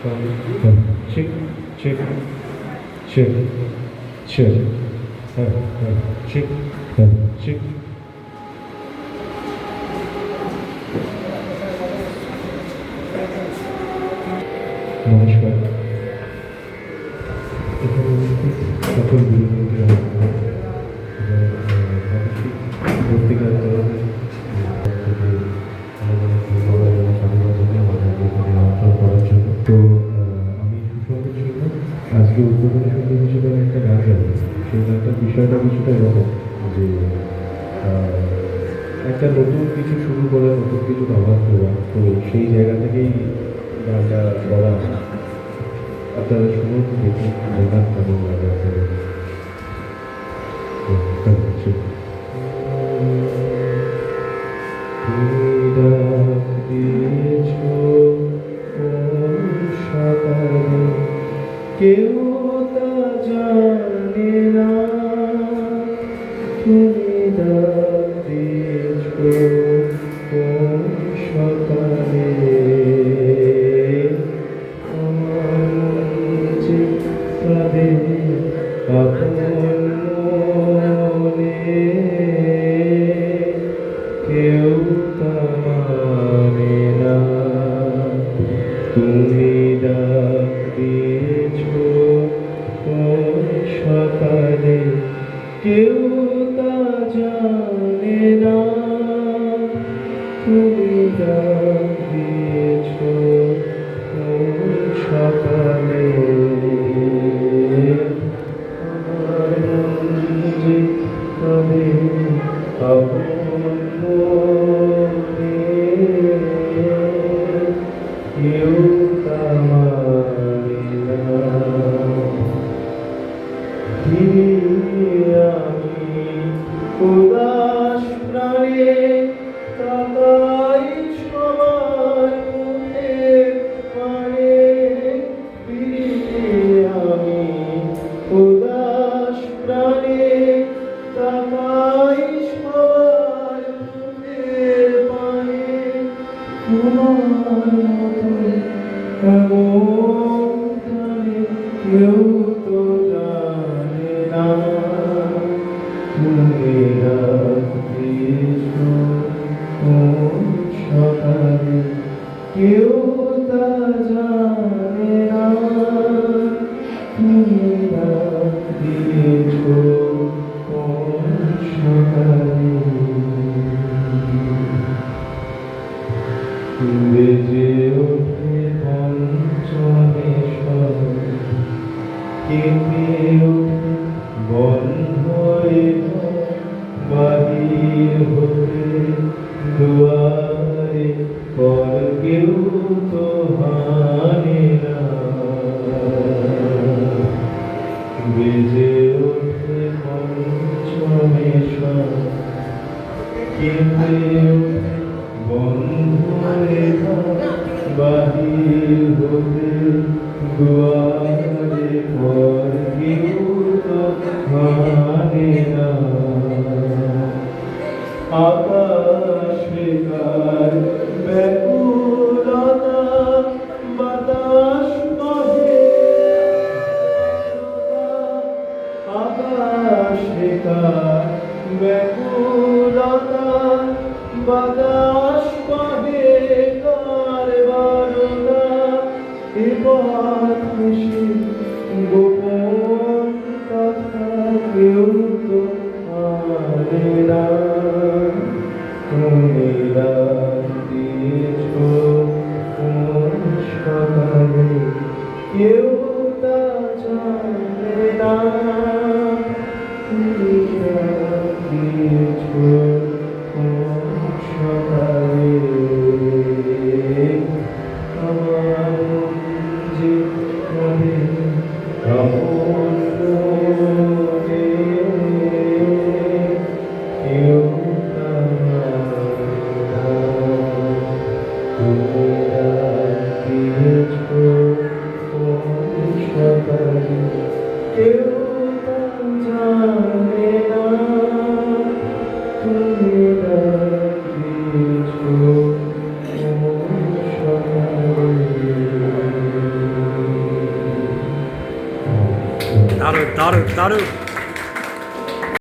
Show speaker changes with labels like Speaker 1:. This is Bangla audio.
Speaker 1: check, check, check, check, check, check. নমস্কার। এখানে সকল গুরুজনকে মানসিক পত্রিকার তরফে করার জন্য। তো আমি সুসংগের জন্য আজকে উদ্বোধনী সঙ্গীত হিসেবে আমি একটা গান গাবো। সেই গানটার বিষয়টা কিছুটা এরকম যে একটা নতুন কিছু শুরু করা, নতুন কিছু ব্যবহার করা। তো সেই জায়গা থেকেই গানটা করা। আপনারা শুনুন, দেখুন, গান কেমন লাগে আপনাদের। কেউ তা জানে না, তুমি ডাক দিয়েছো কোন সকালে। আমার যে কাঁদে আপন মনে, কেউ তা মানে না, তুমি ডাক দিয়েছো কোন সকালে। কেউ তা জানে না, তুমি ডাক দিয়েছো কোন সকালে। আমার মন যে কাঁদে আপন মনে, কেউ তা মানে না। আমি উদাস প্রাণে তাকাই সবার মুখের পানে। আমি উদাস প্রাণে তাকাই সবার মুখের পানে। তোমার মতো এমন প্রাণে কেউ তো জানে না, তুমি ডাক দিয়েছো কোন সকালে। কেউ তা জানে না, তুমি ডাক দিয়েছো কোন সকালে। বেজে ওঠে পঞ্চমে স্বর, কেঁপে ওঠে বন্ধ বাহির হতে দুয়ারে পর কেউ তো হানে না। বেজে ওঠে পঞ্চমে স্বর, কেঁপে ওঠে বন্ধ বাহির হতে দুয়ারে পর কেউ তো হানে না। আকাশে কার ব্যাকুলতা বাতাস বহে, আকাশে কার ব্যাকুলতা বাতাস বহে। কার বারতা এ পথ মিশে গোপন কথা কেউ তো আনে না, তুমি ডাক দিয়েছো কোন সকালে। কেউ তা জানে না, তুমি ডাক দিয়েছো কোন সকালে। আমার মন যে কাঁদে আপন মনে, কেউ তা মানে না, তুমি ডাক দিয়েছো কোন সকালে। কেউ তা জানে না, তুমি ডাক দিয়েছো কোন সকালে।
Speaker 2: দারুণ দারুণ দারুণ